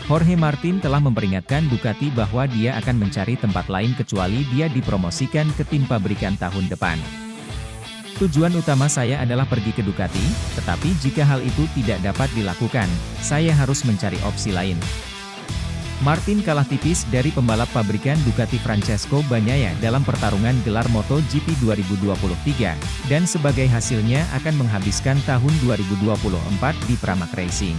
Jorge Martin telah memperingatkan Ducati bahwa dia akan mencari tempat lain kecuali dia dipromosikan ke tim pabrikan tahun depan. Tujuan utama saya adalah pergi ke Ducati, tetapi jika hal itu tidak dapat dilakukan, saya harus mencari opsi lain. Martin kalah tipis dari pembalap pabrikan Ducati Francesco Bagnaia dalam pertarungan gelar MotoGP 2023, dan sebagai hasilnya akan menghabiskan tahun 2024 di Pramac Racing.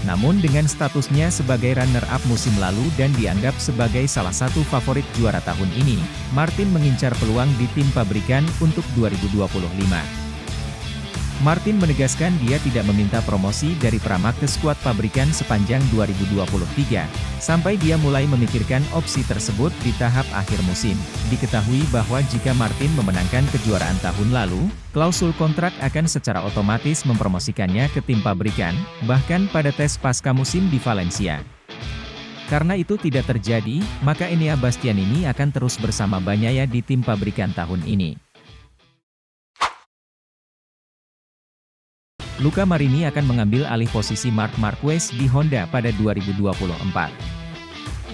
Namun dengan statusnya sebagai runner-up musim lalu dan dianggap sebagai salah satu favorit juara tahun ini, Martin mengincar peluang di tim pabrikan untuk 2025. Martin menegaskan dia tidak meminta promosi dari Pramac ke skuad pabrikan sepanjang 2023, sampai dia mulai memikirkan opsi tersebut di tahap akhir musim. Diketahui bahwa jika Martin memenangkan kejuaraan tahun lalu, klausul kontrak akan secara otomatis mempromosikannya ke tim pabrikan, bahkan pada tes pasca musim di Valencia. Karena itu tidak terjadi, maka Enea Bastianini akan terus bersama Bagnaia di tim pabrikan tahun ini. Luca Marini akan mengambil alih posisi Marc Marquez di Honda pada 2024.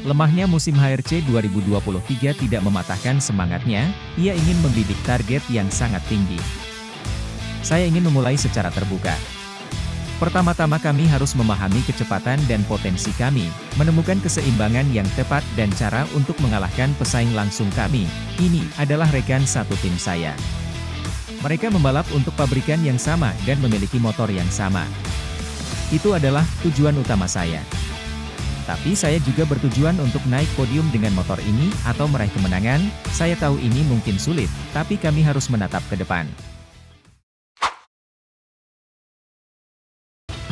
Lemahnya musim HRC 2023 tidak mematahkan semangatnya, ia ingin membidik target yang sangat tinggi. Saya ingin memulai secara terbuka. Pertama-tama kami harus memahami kecepatan dan potensi kami, menemukan keseimbangan yang tepat dan cara untuk mengalahkan pesaing langsung kami. Ini adalah rekan satu tim saya. Mereka membalap untuk pabrikan yang sama dan memiliki motor yang sama. Itu adalah tujuan utama saya. Tapi saya juga bertujuan untuk naik podium dengan motor ini atau meraih kemenangan. Saya tahu ini mungkin sulit, tapi kami harus menatap ke depan.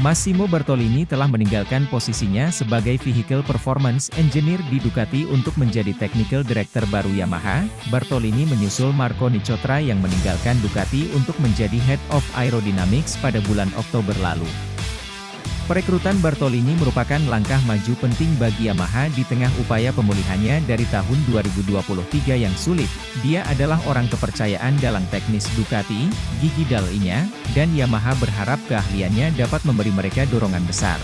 Massimo Bartolini telah meninggalkan posisinya sebagai Vehicle Performance Engineer di Ducati untuk menjadi Technical Director baru Yamaha. Bartolini menyusul Marco Nicotra yang meninggalkan Ducati untuk menjadi Head of Aerodynamics pada bulan Oktober lalu. Perekrutan Bartolini merupakan langkah maju penting bagi Yamaha di tengah upaya pemulihannya dari tahun 2023 yang sulit. Dia adalah orang kepercayaan dalam teknis Ducati, gigi dal-nya, dan Yamaha berharap keahliannya dapat memberi mereka dorongan besar.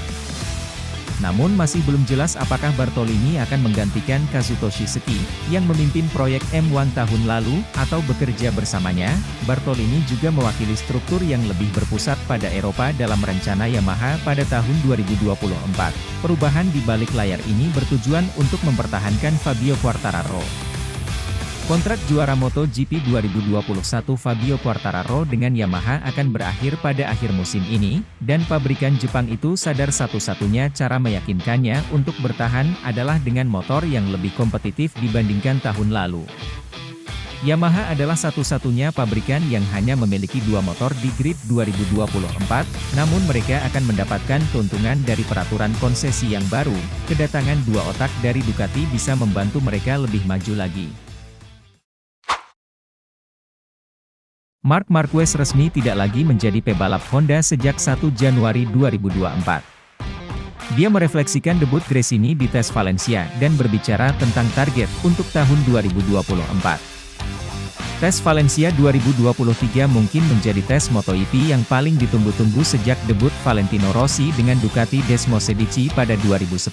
Namun masih belum jelas apakah Bartolini akan menggantikan Kazutoshi Seki, yang memimpin proyek M1 tahun lalu, atau bekerja bersamanya. Bartolini juga mewakili struktur yang lebih berpusat pada Eropa dalam rencana Yamaha pada tahun 2024. Perubahan di balik layar ini bertujuan untuk mempertahankan Fabio Quartararo. Kontrak juara MotoGP 2021 Fabio Quartararo dengan Yamaha akan berakhir pada akhir musim ini, dan pabrikan Jepang itu sadar satu-satunya cara meyakinkannya untuk bertahan adalah dengan motor yang lebih kompetitif dibandingkan tahun lalu. Yamaha adalah satu-satunya pabrikan yang hanya memiliki dua motor di grid 2024, namun mereka akan mendapatkan keuntungan dari peraturan konsesi yang baru. Kedatangan dua otak dari Ducati bisa membantu mereka lebih maju lagi. Marc Marquez resmi tidak lagi menjadi pebalap Honda sejak 1 Januari 2024. Dia merefleksikan debut Gresini di tes Valencia dan berbicara tentang target untuk tahun 2024. Tes Valencia 2023 mungkin menjadi tes MotoGP yang paling ditunggu-tunggu sejak debut Valentino Rossi dengan Ducati Desmosedici pada 2010.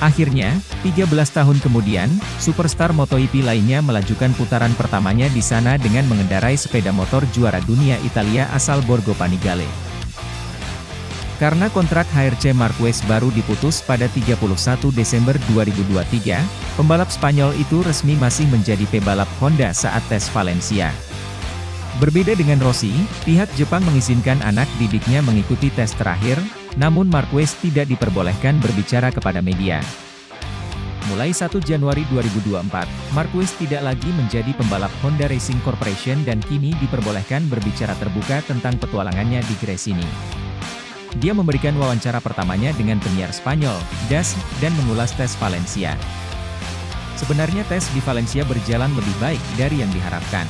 Akhirnya, 13 tahun kemudian, superstar MotoGP lainnya melajukan putaran pertamanya di sana dengan mengendarai sepeda motor juara dunia Italia asal Borgo Panigale. Karena kontrak HRC Marquez baru diputus pada 31 Desember 2023, pembalap Spanyol itu resmi masih menjadi pebalap Honda saat tes Valencia. Berbeda dengan Rossi, pihak Jepang mengizinkan anak didiknya mengikuti tes terakhir, namun Marquez tidak diperbolehkan berbicara kepada media. Mulai 1 Januari 2024, Marquez tidak lagi menjadi pembalap Honda Racing Corporation dan kini diperbolehkan berbicara terbuka tentang petualangannya di Gresini. Dia memberikan wawancara pertamanya dengan penyiar Spanyol, DAS, dan mengulas tes Valencia. Sebenarnya tes di Valencia berjalan lebih baik dari yang diharapkan.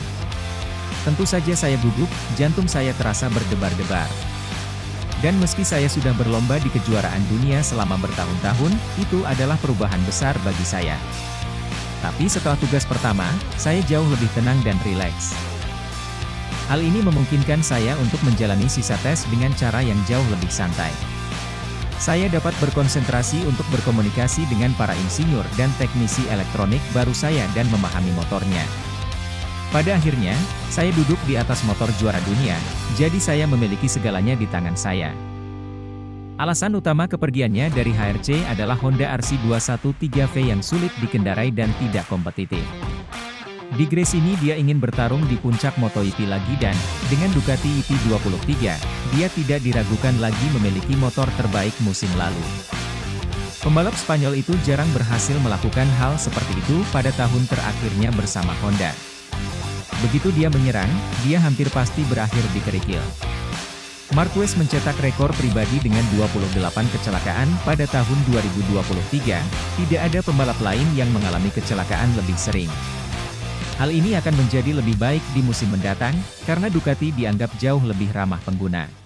Tentu saja saya gugup, jantung saya terasa berdebar-debar. Dan meski saya sudah berlomba di kejuaraan dunia selama bertahun-tahun, itu adalah perubahan besar bagi saya. Tapi setelah tugas pertama, saya jauh lebih tenang dan rileks. Hal ini memungkinkan saya untuk menjalani sisa tes dengan cara yang jauh lebih santai. Saya dapat berkonsentrasi untuk berkomunikasi dengan para insinyur dan teknisi elektronik baru saya dan memahami motornya. Pada akhirnya, saya duduk di atas motor juara dunia, jadi saya memiliki segalanya di tangan saya. Alasan utama kepergiannya dari HRC adalah Honda RC213V yang sulit dikendarai dan tidak kompetitif. Di Gresini dia ingin bertarung di puncak MotoGP lagi dan, dengan Ducati EP23, dia tidak diragukan lagi memiliki motor terbaik musim lalu. Pembalap Spanyol itu jarang berhasil melakukan hal seperti itu pada tahun terakhirnya bersama Honda. Begitu dia menyerang, dia hampir pasti berakhir di kerikil. Marquez mencetak rekor pribadi dengan 28 kecelakaan pada tahun 2023, tidak ada pembalap lain yang mengalami kecelakaan lebih sering. Hal ini akan menjadi lebih baik di musim mendatang, karena Ducati dianggap jauh lebih ramah pengguna.